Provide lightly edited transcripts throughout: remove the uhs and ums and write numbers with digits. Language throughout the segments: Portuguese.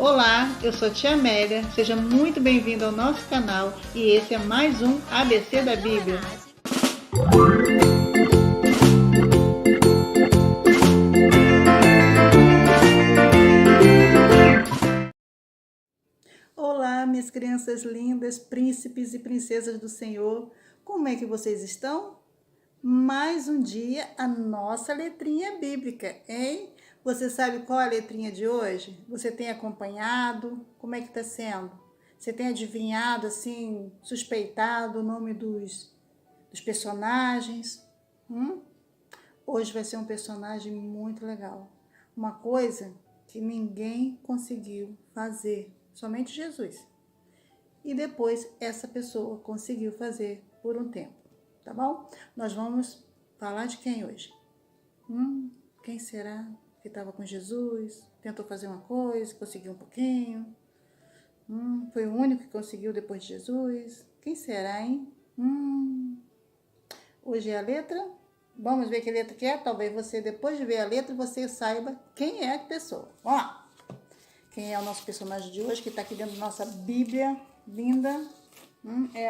Olá, eu sou a Tia Amélia, seja muito bem-vindo ao nosso canal e esse é mais um ABC da Bíblia. Olá, minhas crianças lindas, príncipes e princesas do Senhor, como é que vocês estão? Mais um dia a nossa letrinha bíblica, hein? Você sabe qual é a letrinha de hoje? Você tem acompanhado? Como é que está sendo? Você tem adivinhado, assim, suspeitado o nome dos personagens? Hoje vai ser um personagem muito legal. Uma coisa que ninguém conseguiu fazer, somente Jesus. E depois essa pessoa conseguiu fazer por um tempo, tá bom? Nós vamos falar de quem hoje? Quem será que estava com Jesus, tentou fazer uma coisa, conseguiu um pouquinho? Foi o único que conseguiu depois de Jesus? Quem será, hein? Hoje é a letra? Vamos ver que letra que é? Talvez você, depois de ver a letra, você saiba quem é a pessoa. Vamos lá! Quem é o nosso personagem de hoje, que está aqui dentro da nossa Bíblia linda?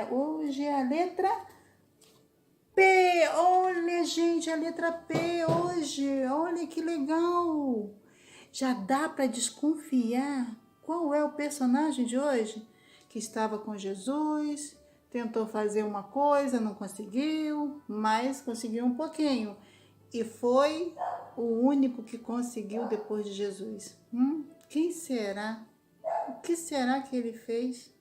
Hoje é a letra P. Olha, gente, a letra P hoje. Olha que legal. Já dá para desconfiar qual é o personagem de hoje? Que estava com Jesus, tentou fazer uma coisa, não conseguiu, mas conseguiu um pouquinho. E foi o único que conseguiu depois de Jesus. Quem será? O que será que ele fez?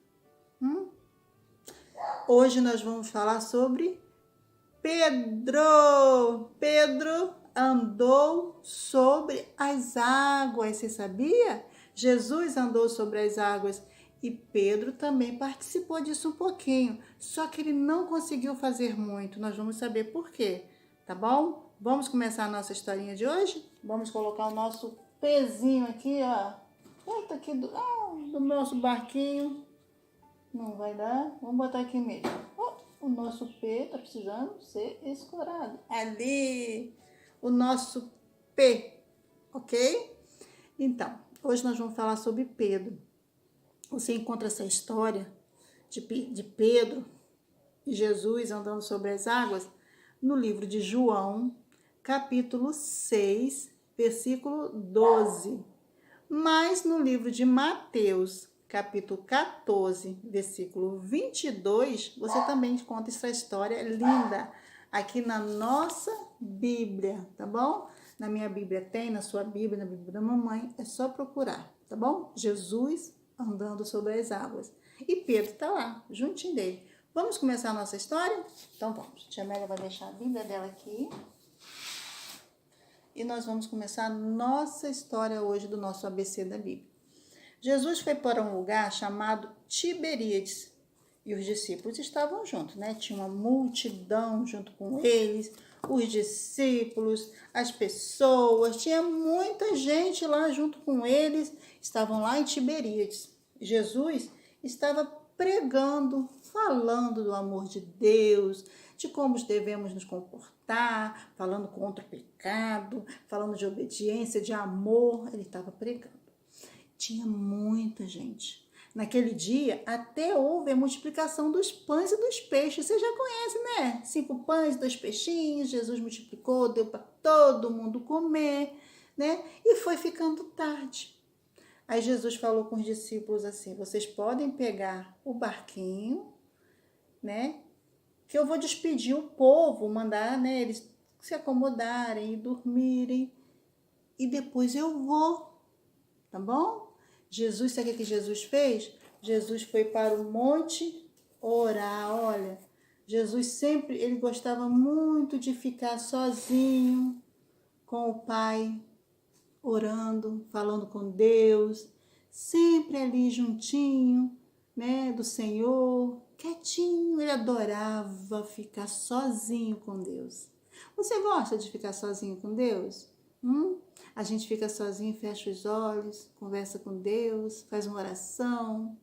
Hoje nós vamos falar sobre Pedro. Pedro andou sobre as águas. Você sabia? Jesus andou sobre as águas e Pedro também participou disso um pouquinho. Só que ele não conseguiu fazer muito. Nós vamos saber por quê, tá bom? Vamos começar a nossa historinha de hoje? Vamos colocar o nosso pezinho aqui, ó. Bota aqui do nosso barquinho. Não vai dar? Vamos botar aqui mesmo. O nosso P tá precisando ser escorado. Ali, o nosso P, ok? Então, hoje nós vamos falar sobre Pedro. Você encontra essa história de Pedro e Jesus andando sobre as águas no livro de João, capítulo 6, versículo 12. Mas no livro de Mateus, capítulo 14, versículo 22, você também encontra essa história linda aqui na nossa Bíblia, tá bom? Na minha Bíblia tem, na sua Bíblia, na Bíblia da mamãe, é só procurar, tá bom? Jesus andando sobre as águas. E Pedro tá lá, juntinho dele. Vamos começar a nossa história? Então vamos. Tia Amélia vai deixar a Bíblia dela aqui. E nós vamos começar a nossa história hoje do nosso ABC da Bíblia. Jesus foi para um lugar chamado Tiberíades e os discípulos estavam juntos, né? Tinha uma multidão junto com eles, os discípulos, as pessoas, tinha muita gente lá junto com eles, estavam lá em Tiberíades. Jesus estava pregando, falando do amor de Deus, de como devemos nos comportar, falando contra o pecado, falando de obediência, de amor. Ele estava pregando. Tinha muita gente. Naquele dia, até houve a multiplicação dos pães e dos peixes. Você já conhece, né? 5 pães, 2 peixinhos. Jesus multiplicou, deu para todo mundo comer, né? E foi ficando tarde. Aí Jesus falou com os discípulos assim: vocês podem pegar o barquinho, né? Que eu vou despedir o povo, mandar, né, eles se acomodarem e dormirem. E depois eu vou, tá bom? Jesus, sabe o que Jesus fez? Jesus foi para o monte orar. Olha, Jesus sempre, ele gostava muito de ficar sozinho com o Pai, orando, falando com Deus, sempre ali juntinho, né, do Senhor, quietinho. Ele adorava ficar sozinho com Deus. Você gosta de ficar sozinho com Deus? A gente fica sozinho, fecha os olhos, conversa com Deus, faz uma oração.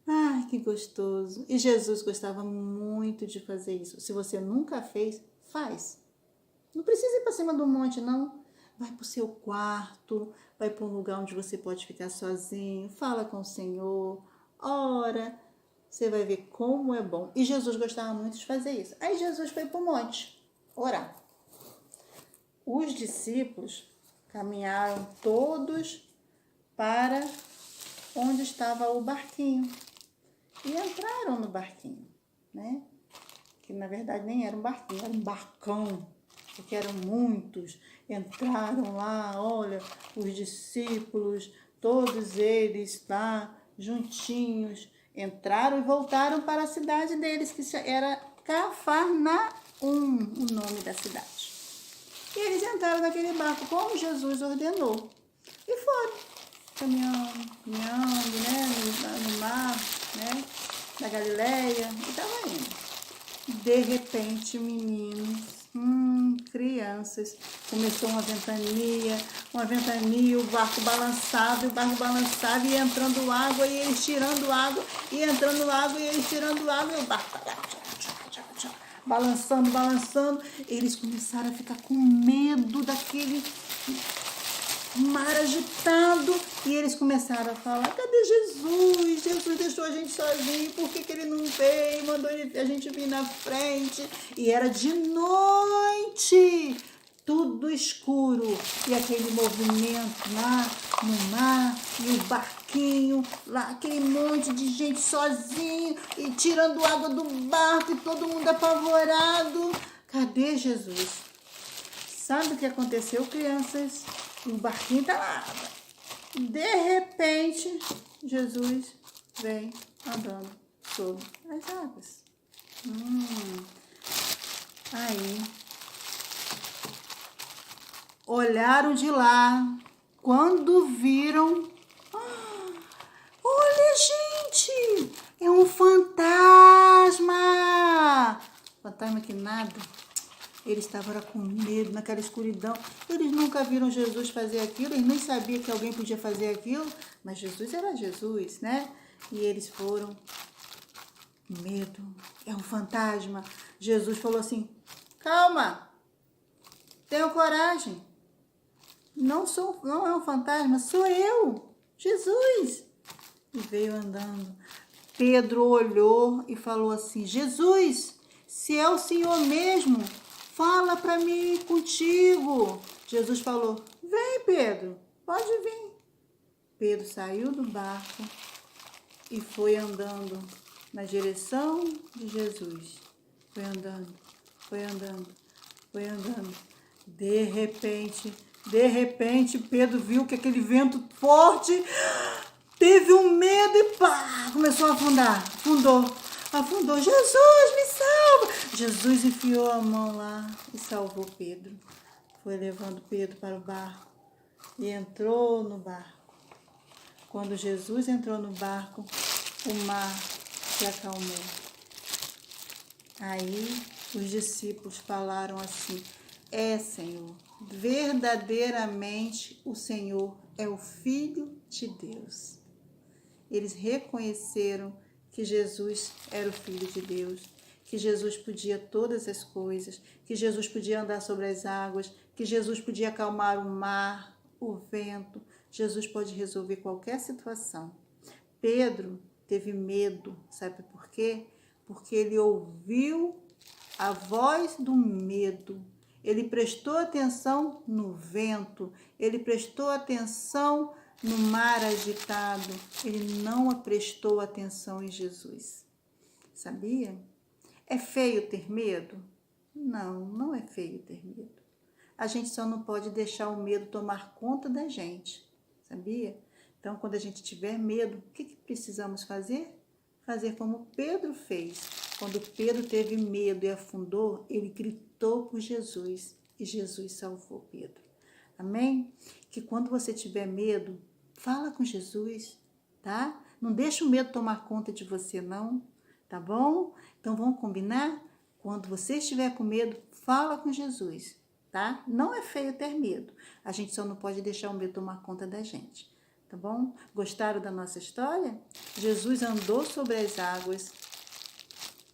Ai, que gostoso. E Jesus gostava muito de fazer isso. Se você nunca fez, faz. Não precisa ir para cima do monte, não. Vai para o seu quarto, vai para um lugar onde você pode ficar sozinho, fala com o Senhor, ora, você vai ver como é bom. E Jesus gostava muito de fazer isso. Aí Jesus foi para o monte orar. Os discípulos caminharam todos para onde estava o barquinho e entraram no barquinho, né? Que na verdade nem era um barquinho, era um barcão, porque eram muitos. Entraram lá, olha, os discípulos, todos eles lá, juntinhos, entraram e voltaram para a cidade deles, que era Cafarnaum, o nome da cidade. E eles entraram naquele barco como Jesus ordenou e foram caminhando, né, no mar, né, da Galileia, e estava indo. De repente, meninos, crianças, começou uma ventania, o barco balançava, e entrando água, e eles tirando água, e entrando água, e eles tirando água, e o barco balançando, eles começaram a ficar com medo daquele mar agitado, e eles começaram a falar: cadê Jesus? Jesus deixou a gente sozinho, por que ele não veio? Mandou a gente vir na frente. E era de noite, tudo escuro, e aquele movimento lá no mar, e o barquinho lá, aquele monte de gente sozinho, e tirando água do barco, e todo mundo apavorado. Cadê Jesus? Sabe o que aconteceu, crianças? O barquinho tá lá. De repente, Jesus vem andando sobre as águas. Aí, olharam de lá, quando viram, olha, gente, é um fantasma. Fantasma que nada. Eles estavam com medo, naquela escuridão. Eles nunca viram Jesus fazer aquilo, eles nem sabiam que alguém podia fazer aquilo, mas Jesus era Jesus, né? E eles foram com medo. É um fantasma. Jesus falou assim: calma, tenham coragem. Não é um fantasma, sou eu, Jesus. E veio andando. Pedro olhou e falou assim: Jesus, se é o Senhor mesmo, fala para mim ir contigo. Jesus falou: vem, Pedro, pode vir. Pedro saiu do barco e foi andando na direção de Jesus. Foi andando. De repente, Pedro viu que aquele vento forte, teve um medo e pá, começou a afundar. Afundou. Jesus, me salva! Jesus enfiou a mão lá e salvou Pedro. Foi levando Pedro para o barco e entrou no barco. Quando Jesus entrou no barco, o mar se acalmou. Aí os discípulos falaram assim: Senhor, verdadeiramente o Senhor é o Filho de Deus. Eles reconheceram que Jesus era o Filho de Deus, que Jesus podia todas as coisas, que Jesus podia andar sobre as águas, que Jesus podia acalmar o mar, o vento. Jesus pode resolver qualquer situação. Pedro teve medo, sabe por quê? Porque ele ouviu a voz do medo. Ele prestou atenção no vento, ele prestou atenção no mar agitado, ele não prestou atenção em Jesus. Sabia? É feio ter medo? Não, não é feio ter medo. A gente só não pode deixar o medo tomar conta da gente, sabia? Então, quando a gente tiver medo, o que precisamos fazer? Fazer como Pedro fez. Quando Pedro teve medo e afundou, ele gritou por Jesus e Jesus salvou Pedro. Amém? Que quando você tiver medo, fala com Jesus, tá? Não deixa o medo tomar conta de você, não, tá bom? Então, vamos combinar? Quando você estiver com medo, fala com Jesus, tá? Não é feio ter medo. A gente só não pode deixar o medo tomar conta da gente, tá bom? Gostaram da nossa história? Jesus andou sobre as águas.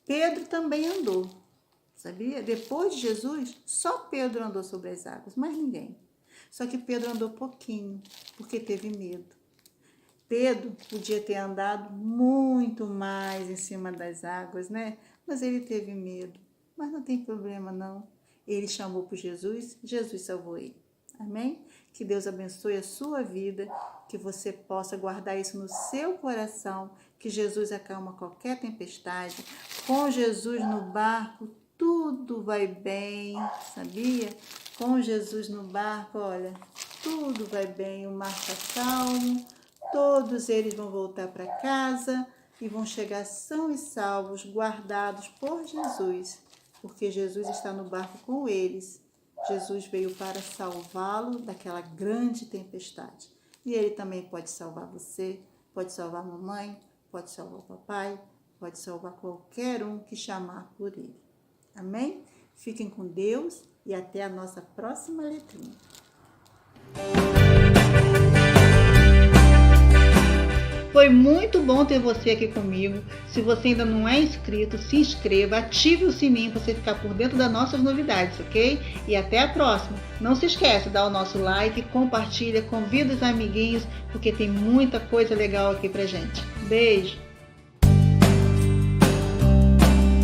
Pedro também andou, sabia? Depois de Jesus, só Pedro andou sobre as águas, mais ninguém. Só que Pedro andou pouquinho, porque teve medo. Pedro podia ter andado muito mais em cima das águas, né? Mas ele teve medo. Mas não tem problema, não. Ele chamou por Jesus, Jesus salvou ele. Amém? Que Deus abençoe a sua vida, que você possa guardar isso no seu coração, que Jesus acalma qualquer tempestade. Com Jesus no barco, tudo vai bem, sabia? Com Jesus no barco, olha, tudo vai bem, o mar está calmo, todos eles vão voltar para casa e vão chegar são e salvos, guardados por Jesus, porque Jesus está no barco com eles. Jesus veio para salvá-lo daquela grande tempestade. E ele também pode salvar você, pode salvar a mamãe, pode salvar o papai, pode salvar qualquer um que chamar por ele. Amém? Fiquem com Deus e até a nossa próxima letrinha. Foi muito bom ter você aqui comigo. Se você ainda não é inscrito, se inscreva, ative o sininho para você ficar por dentro das nossas novidades, ok? E até a próxima. Não se esqueça de dar o nosso like, compartilha, convida os amiguinhos, porque tem muita coisa legal aqui pra gente. Beijo!